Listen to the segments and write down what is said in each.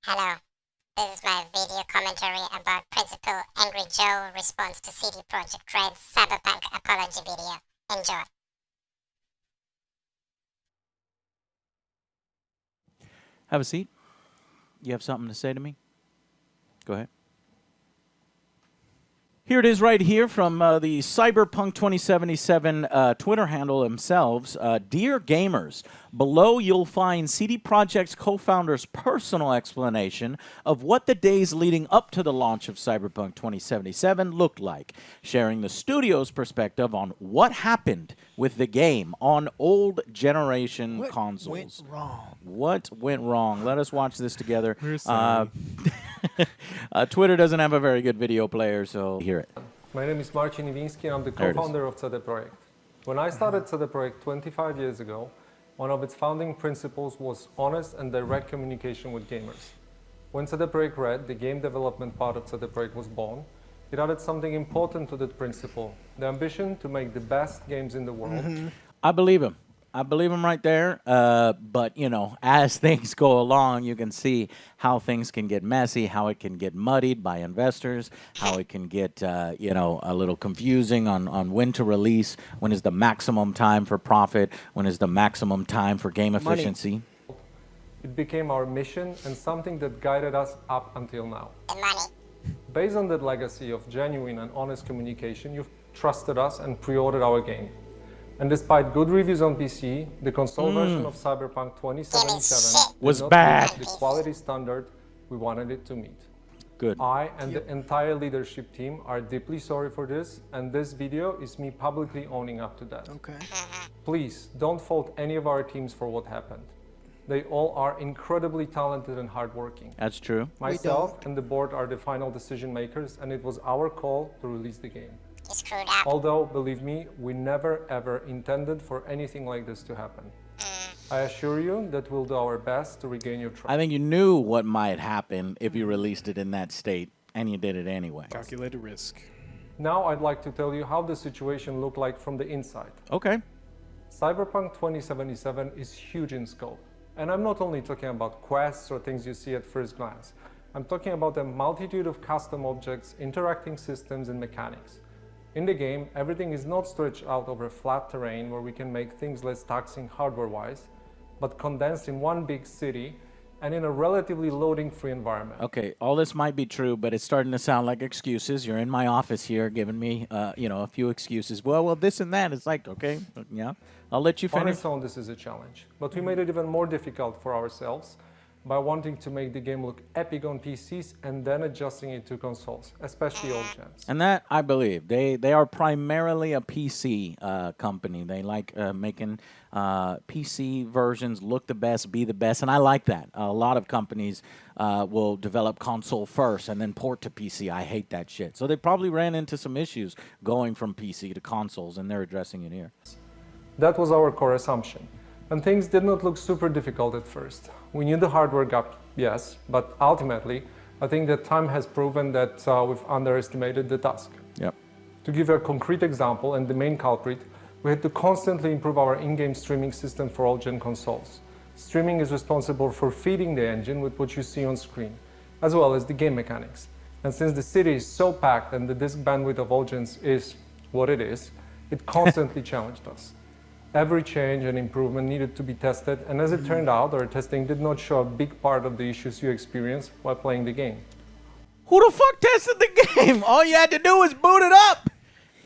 Hello, this is my video commentary about Principal AngryJoe response to CD Projekt Red's Cyberpunk apology video. Enjoy. Have a seat. You have something to say to me? Go ahead. Here it is right here from the Cyberpunk 2077 Twitter handle themselves. Dear gamers, below you'll find CD Projekt's co-founder's personal explanation of what the days leading up to the launch of Cyberpunk 2077 looked like, sharing the studio's perspective on what happened with the game on old generation consoles. What went wrong? What went wrong? Let us watch this together. Twitter doesn't have a very good video player, so hear it. My name is Marcin Iwiński, and I'm the co-founder of CD Projekt. When I started CD Projekt 25 years ago, one of its founding principles was honest and direct communication with gamers. When CD Projekt Red, the game development part of CD Projekt, was born, it added something important to that principle, the ambition to make the best games in the world. I believe him. I believe him right there. But, you know, as things go along, you can see how things can get messy, how it can get muddied by investors, how it can get, you know, a little confusing on when to release, when is the maximum time for profit, when is the maximum time for game efficiency. It became our mission and something that guided us up until now. The money. Based on that legacy of genuine and honest communication, you've trusted us and pre-ordered our game. And despite good reviews on PC, the console version of Cyberpunk 2077 Was did not bad. meet the quality standard we wanted it to meet. Good. I and the entire leadership team are deeply sorry for this, and this video is me publicly owning up to that. Okay. Please don't fault any of our teams for what happened. They all are incredibly talented and hardworking. That's true. Myself and the board are the final decision makers, and it was our call to release the game. You screwed up. Although, believe me, we never ever intended for anything like this to happen. I assure you that we'll do our best to regain your trust. I think you knew what might happen if you released it in that state, and you did it anyway. Calculated risk. Now I'd like to tell you how the situation looked like from the inside. Okay. Cyberpunk 2077 is huge in scope. And I'm not only talking about quests or things you see at first glance. I'm talking about a multitude of custom objects, interacting systems, and mechanics. In the game, everything is not stretched out over flat terrain where we can make things less taxing hardware-wise, but condensed in one big city and in a relatively loading-free environment. Okay, all this might be true, but it's starting to sound like excuses. You're in my office here giving me, you know, a few excuses. Well, this and that. It's like, okay, yeah, I'll let you On finish. its own, this is a challenge, but we made it even more difficult for ourselves by wanting to make the game look epic on PCs and then adjusting it to consoles, especially old gens. And that, I believe, they are primarily a PC company. They like making PC versions look the best, be the best, and I like that. A lot of companies will develop console first and then port to PC. I hate that shit. So they probably ran into some issues going from PC to consoles, and they're addressing it here. That was our core assumption. And things did not look super difficult at first. We knew the hardware gap, yes, but ultimately, I think that time has proven that we've underestimated the task. Yep. To give a concrete example, and the main culprit, we had to constantly improve our in-game streaming system for all gen consoles. Streaming is responsible for feeding the engine with what you see on screen, as well as the game mechanics. And since the city is so packed and the disk bandwidth of all gens is what it is, it constantly challenged us. Every change and improvement needed to be tested, and as it turned out, our testing did not show a big part of the issues you experience while playing the game. Who the fuck tested the game? All you had to do was boot it up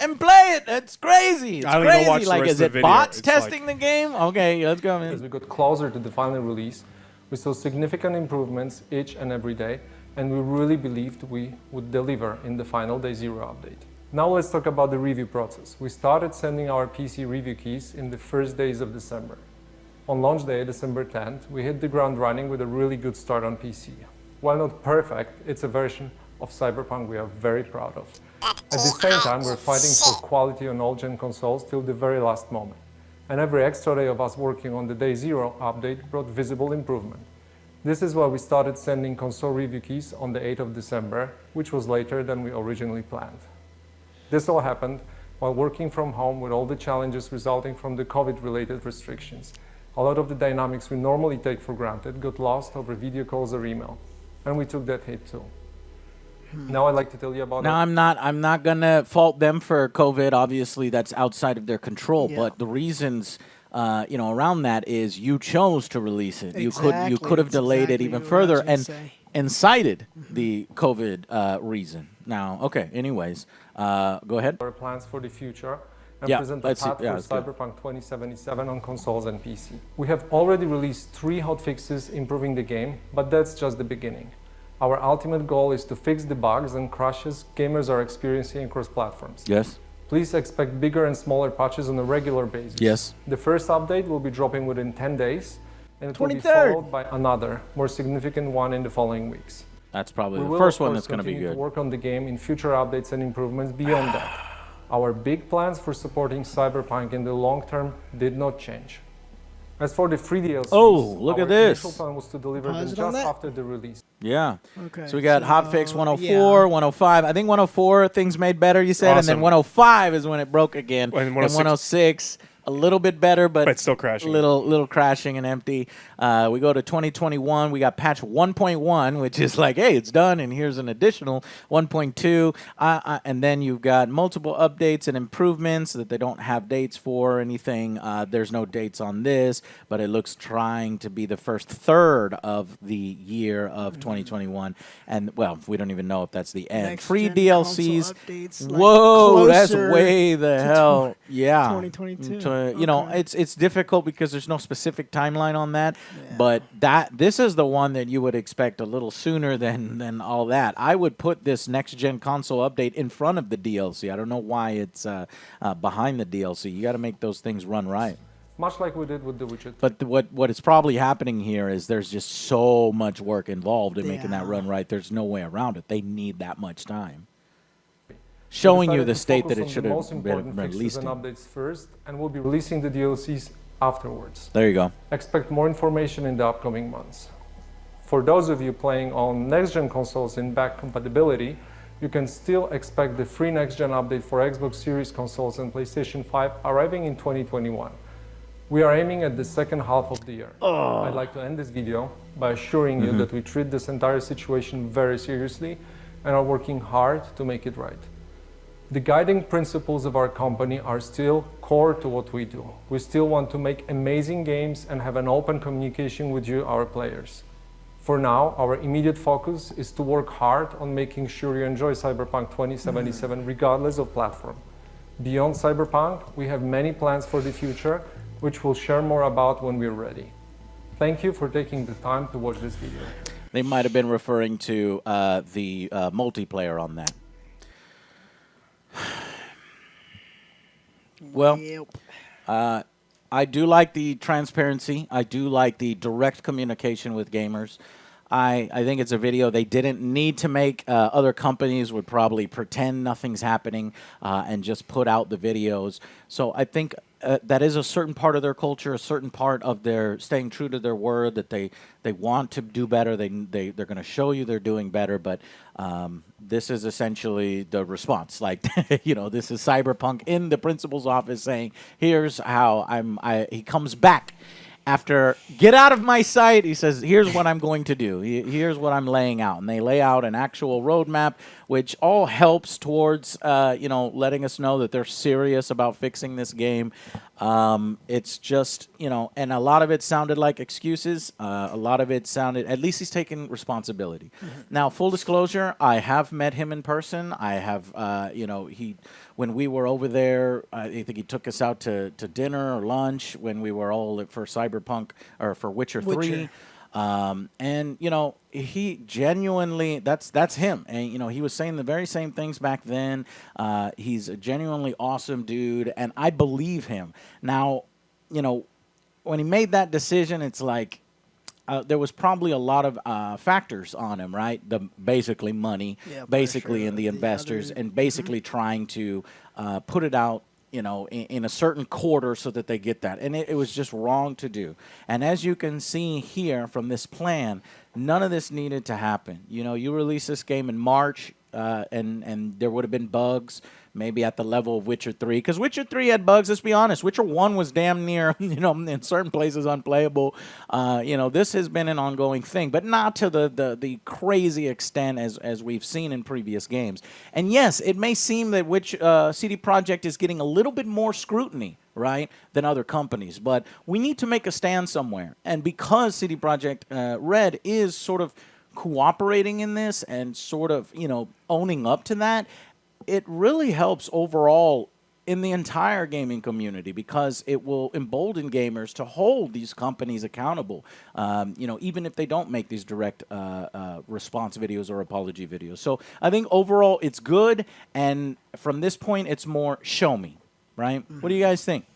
and play it. That's crazy. It's I don't even crazy. watch the Like, rest is of it the video. bots It's testing the game? Okay, let's go, As man. we got closer to the final release, we saw significant improvements each and every day, and we really believed we would deliver in the final Day Zero update. Now let's talk about the review process. We started sending our PC review keys in the first days of December. On launch day, December 10th, we hit the ground running with a really good start on PC. While not perfect, it's a version of Cyberpunk we are very proud of. At the same time, we're fighting for quality on all gen consoles till the very last moment. And every extra day of us working on the Day Zero update brought visible improvement. This is why we started sending console review keys on the 8th of December, which was later than we originally planned. This all happened while working from home with all the challenges resulting from the COVID-related restrictions. A lot of the dynamics we normally take for granted got lost over video calls or email. and we took that hit too. Now I'd like to tell you about Now, I'm not gonna fault them for COVID. Obviously, that's outside of their control. Yeah. But the reasons, around that is you chose to release it. You Exactly. could have That's delayed exactly it even what I further was gonna and say. cited the COVID reason. Now, okay. Anyways, go ahead. our plans for the future and Yeah, present a let's see. path Yeah, for that's good. Cyberpunk 2077 on consoles and PC. We have already released 3 hotfixes improving the game, but that's just the beginning. Our ultimate goal is to fix the bugs and crashes gamers are experiencing across platforms. Yes. Please expect bigger and smaller patches on a regular basis. Yes. The first update will be dropping within 10 days, and it will be 23rd. followed by another, more significant one in the following weeks. That's probably We the will, first of one course, that's going to be continue good. to work on the game in future updates and improvements beyond that. Our big plans for supporting Cyberpunk in the long term did not change. As for the free DLCs, Oh, look our at this. initial plan was to deliver them Pause it on just that. after the release. Yeah. Okay. So we got hotfix so, 104, yeah. 105. I think 104 things made better, you said, and then Awesome. 105 is when it broke again. And And 106 a little bit better, but But still crashing. Little crashing and empty. We go to 2021. We got patch 1.1, which is like, hey, it's done, and here's an additional 1.2. And then you've got multiple updates and improvements that they don't have dates for or anything. There's no dates on this, but it looks trying to be the first third of the year of 2021. And, well, we don't even know if that's the end. Next Free gen DLCs. console updates, like, Whoa, that's closer way the to hell. Yeah. 2022. You know, Okay. it's difficult because there's no specific timeline on that. Yeah. But this is the one that you would expect a little sooner than all that. I would put this next gen console update in front of the DLC. I don't know why it's behind the DLC. You got to make those things run right. Much like we did with The Witcher 3. But what is probably happening here is there's just so much work involved in making that Yeah. run right. There's no way around it. They need that much time. We Showing you decided the to state focus that it on should the have most been important fixes released and in. updates first, and we'll be releasing the DLCs afterwards. There you go. Expect more information in the upcoming months. For those of you playing on next-gen consoles in back compatibility, you can still expect the free next-gen update for Xbox Series consoles and PlayStation 5 arriving in 2021. We are aiming at the second half of the year. I'd like to end this video by assuring you that we treat this entire situation very seriously and are working hard to make it right. The guiding principles of our company are still core to what we do. We still want to make amazing games and have an open communication with you, our players. For now, our immediate focus is to work hard on making sure you enjoy Cyberpunk 2077 regardless of platform. Beyond Cyberpunk, we have many plans for the future, which we'll share more about when we're ready. Thank you for taking the time to watch this video. They might have been referring to the multiplayer on that. Well, Yep. I do like the transparency. I do like the direct communication with gamers. I think it's a video they didn't need to make. Other companies would probably pretend nothing's happening and just put out the videos. So I think that is a certain part of their culture, a certain part of their staying true to their word, that they want to do better. They're going to show you they're doing better. But this is essentially the response. Like, this is Cyberpunk in the principal's office saying, here's how he comes back. After, get out of my sight, he says, here's what I'm going to do. Here's what I'm laying out. And they lay out an actual roadmap, which all helps towards, letting us know that they're serious about fixing this game. It's just, and a lot of it sounded like excuses. A lot of it sounded, at least he's taking responsibility. Now, full disclosure, I have met him in person. I have, when we were over there, I think he took us out to dinner or lunch when we were all for Cyberpunk or for Witcher 3. And he genuinely, that's him. And he was saying the very same things back then. He's a genuinely awesome dude, and I believe him. Now, when he made that decision, it's like there was probably a lot of factors on him, right? Basically money, Yeah, basically, pressure, and the the investors, other- and basically trying to put it out, in a certain quarter so that they get that. And it was just wrong to do. And as you can see here from this plan, none of this needed to happen. You release this game in March, and there would have been bugs. maybe at the level of Witcher 3. Because Witcher 3 had bugs, let's be honest. Witcher 1 was damn near, in certain places unplayable. This has been an ongoing thing, but not to the crazy extent as we've seen in previous games. And yes, it may seem that CD Projekt is getting a little bit more scrutiny, right, than other companies. But we need to make a stand somewhere. And because CD Projekt Red is sort of cooperating in this and sort of, owning up to that, it really helps overall in the entire gaming community because it will embolden gamers to hold these companies accountable, even if they don't make these direct response videos or apology videos. So I think overall it's good, and from this point it's more show me, right? Mm-hmm. What do you guys think?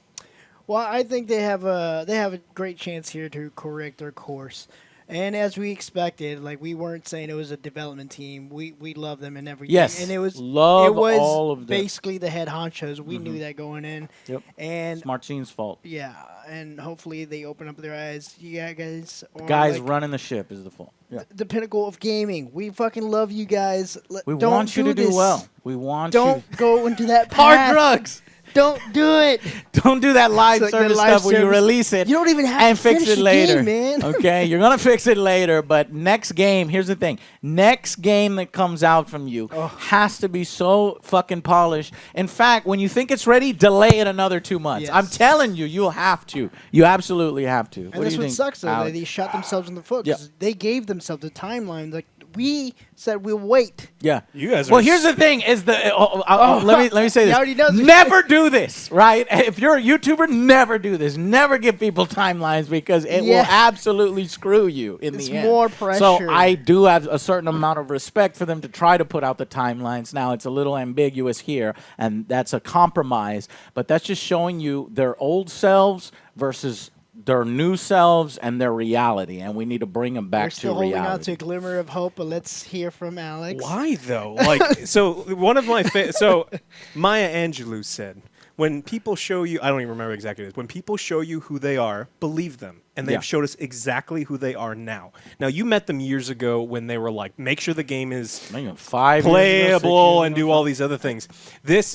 Well, I think they have a great chance here to correct their course. And as we expected, like, we weren't saying it was a development team. We love them and everything. Yes, and it was all of them. Basically the head honchos. We knew that going in. Yep. And Smart Team's fault. Yeah, and hopefully they open up their eyes. You guys, the guys running the ship is the fault. Yeah. The pinnacle of gaming. We fucking love you guys. We want you to do well. We want you. Don't go into that path. Hard drugs. Don't do it. Don't do that live service stuff where you release it. You don't even have and to fix it later, game, man. Okay, you're gonna fix it later. But next game, here's the thing: next game that comes out from you has to be so fucking polished. In fact, when you think it's ready, delay it another 2 months. Yes. I'm telling you, you'll have to. You absolutely have to. And that's what sucks, though. They shot themselves in the foot because they gave themselves a timeline. Like, we said we'll wait. Yeah, you guys. Well, here's the thing: is let me say this. Already knows never do this, right? If you're a YouTuber, never do this. Never give people timelines because it will absolutely screw you in the end. It's more pressure. So I do have a certain amount of respect for them to try to put out the timelines. Now it's a little ambiguous here, and that's a compromise. But that's just showing you their old selves versus their new selves and their reality, and we need to bring them back to reality. We're still holding out to a glimmer of hope, but let's hear from Alex. Why though? Like, so one of my so Maya Angelou said, when people show you, I don't even remember exactly what it is, when people show you who they are, believe them. And they've showed us exactly who they are now. Now, you met them years ago when they were like, make sure the game is playable and do all these other things. They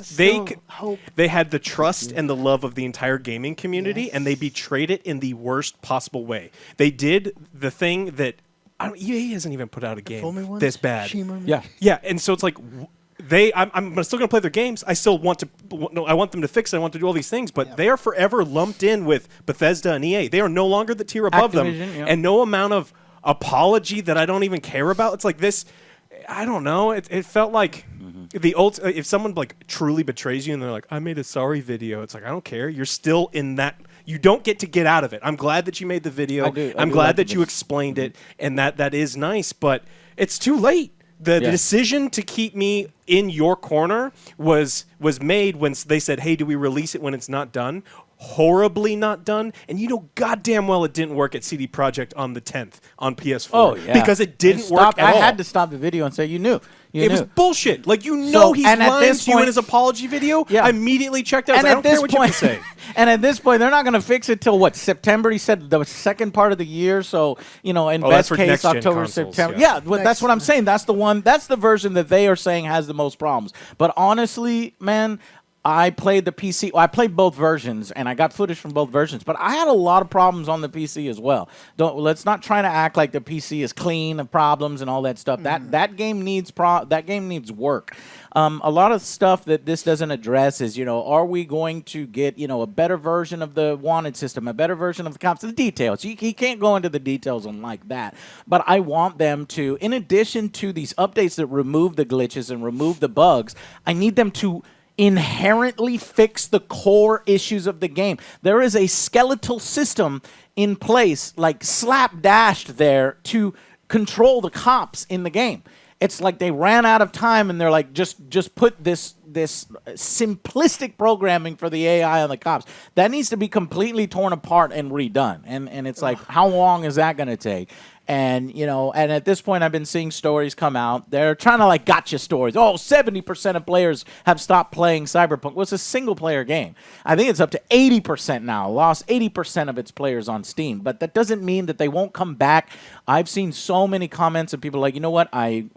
had the trust and the love of the entire gaming community, and they betrayed it in the worst possible way. They did the thing that EA hasn't even put out a game this bad. Yeah, and so it's like, I'm still going to play their games. I still want to. I want them to fix it. I want to do all these things, but they are forever lumped in with Bethesda and EA. They are no longer the tier above them, and no amount of apology that I don't even care about. It's like this. I don't know. It felt like the old. If someone like truly betrays you and they're like, "I made a sorry video," it's like I don't care. You're still in that. You don't get to get out of it. I'm glad that you made the video. I'm glad that you explained it, and that is nice. But it's too late. The decision to keep me in your corner was made when they said, hey, do we release it when it's not done? Horribly not done. And you know goddamn well it didn't work at CD Projekt on the 10th on PS4. Oh, yeah. Because it didn't work at all. I had to stop the video and say, you knew. It was bullshit. Like, he's lying to you in his apology video. I immediately checked out. I don't care what you have to say. And at this point, they're not going to fix it till what, September? He said the second part of the year. So, in best case, October, September. Yeah, that's what I'm saying. That's the one. That's the version that they are saying has the most problems. But honestly, man, I played the PC. Well, I played both versions, and I got footage from both versions. But I had a lot of problems on the PC as well. Let's not try to act like the PC is clean of problems and all that stuff. That game needs work. A lot of stuff that this doesn't address is, are we going to get, a better version of the wanted system, a better version of the cops, the details. He can't go into the details on like that. But I want them to, in addition to these updates that remove the glitches and remove the bugs, I need them to inherently fix the core issues of the game. There is a skeletal system in place, like slapdashed there, to control the cops in the game. It's like they ran out of time and they're like, just put this simplistic programming for the AI on the cops. That needs to be completely torn apart and redone. And it's like, how long is that going to take? And, you know, and at this point, I've been seeing stories come out. They're trying to, like, gotcha stories. Oh, 70% of players have stopped playing Cyberpunk. Well, it's a single-player game. I think it's up to 80% now. Lost 80% of its players on Steam. But that doesn't mean that they won't come back. I've seen so many comments of people like, you know what, I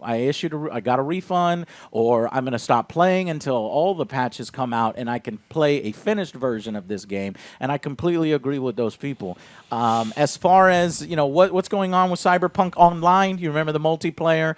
got a refund, or I'm going to stop playing until all the patches come out and I can play a finished version of this game. And I completely agree with those people. As far as, you know, what's going on with Cyberpunk Online, you remember the multiplayer?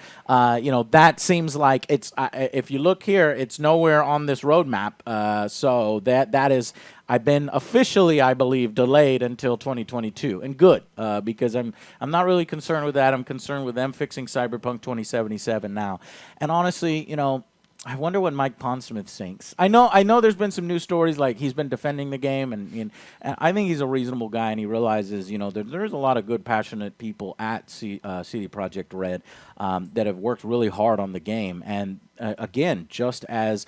You know, that seems like it's, if you look here, it's nowhere on this roadmap. So that is, I've been officially, I believe, delayed until 2022, and good, because I'm not really concerned with that. I'm concerned with them fixing Cyberpunk 2077 now. And honestly, you know, I wonder what Mike Pondsmith thinks. I know there's been some news stories, like he's been defending the game, and I think he's a reasonable guy, and he realizes, you know, there's a lot of good, passionate people at CD Projekt Red that have worked really hard on the game. And again, just as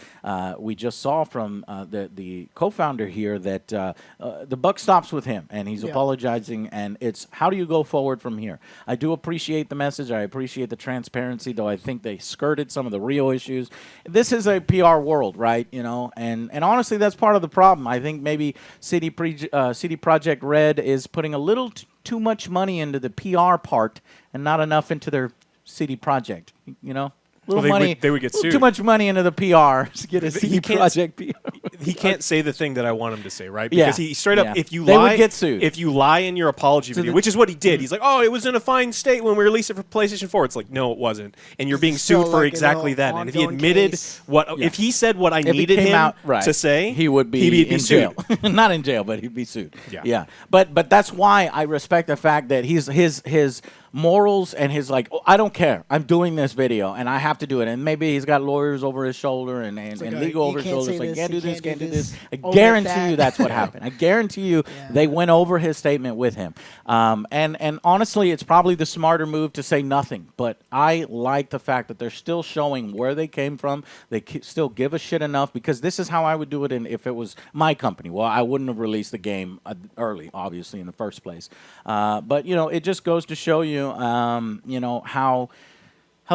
we just saw from the co-founder here, that the buck stops with him, and he's apologizing, and it's how do you go forward from here? I do appreciate the message. I appreciate the transparency, though I think they skirted some of the real issues. This is a PR world, right? You know, and honestly, that's part of the problem. I think maybe CD Projekt Red is putting a little too much money into the PR part and not enough into their CD Projekt, you know? Little money, they would get sued. Too much money into the PR to get a CD Projekt PR. He can't say the thing that I want him to say, right? Because he straight up, if you they lie, would get sued. If you lie in your apology video, which is what he did, he's like, "Oh, it was in a fine state when we released it for PlayStation 4." It's like, no, it wasn't, and you're being sued for exactly that. And if he admitted if he said what I needed him to say, he would be in jail. Not in jail, but he'd be sued. Yeah. But that's why I respect the fact that his morals and his like, oh, I don't care. I'm doing this video and I have to do it. And maybe he's got lawyers over his shoulder and legal over his shoulder. Like, can't do this, can't do this. I guarantee you that's what happened. I guarantee you they went over his statement with him. And honestly, it's probably the smarter move to say nothing. But I like the fact that they're still showing where they came from. They still give a shit enough, because this is how I would do it if it was my company. Well, I wouldn't have released the game early, obviously, in the first place. But, you know, it just goes to show you, you know, how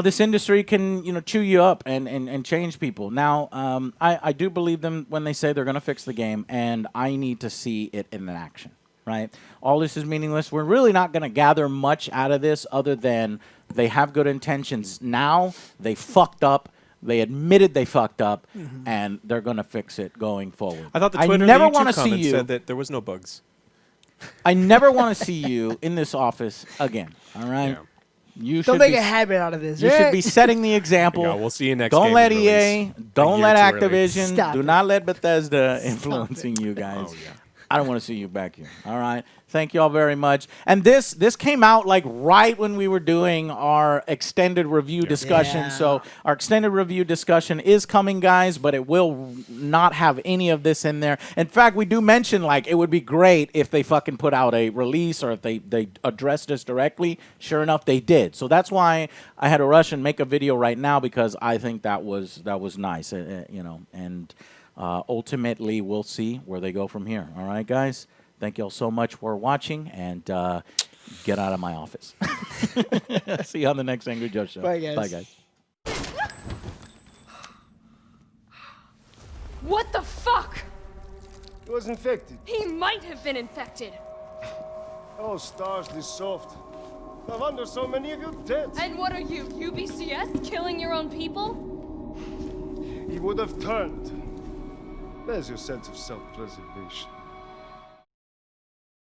this industry can, you know, chew you up and change people. Now, I do believe them when they say they're going to fix the game, and I need to see it in action, right? All this is meaningless. We're really not going to gather much out of this other than they have good intentions now. They fucked up. They admitted they fucked up, and they're going to fix it going forward. I thought the Twitter and the YouTube comments said that there was no bugs. I never want to see you in this office again. All right. Yeah. Don't make a habit out of this. You should be setting the example. We'll see you next. Don't let EA. Don't let Activision. Stop do it. not let Bethesda influencing you guys. Oh, yeah. I don't want to see you back here. All right. Thank you all very much. And this came out like right when we were doing our extended review discussion. Yeah. So our extended review discussion is coming, guys, but it will not have any of this in there. In fact, we do mention, like, it would be great if they fucking put out a release, or if they addressed us directly. Sure enough, they did. So that's why I had to rush and make a video right now, because I think that was nice, you know. And ultimately, we'll see where they go from here. All right, guys? Thank you all so much for watching, and get out of my office. See you on the next Angry Joe show. Bye, guys. Bye, guys. What the fuck? He was infected. He might have been infected. Oh, stars, this soft. No wonder so many of you dead. And what are you, UBCS? Killing your own people? He would have turned. There's your sense of self-preservation.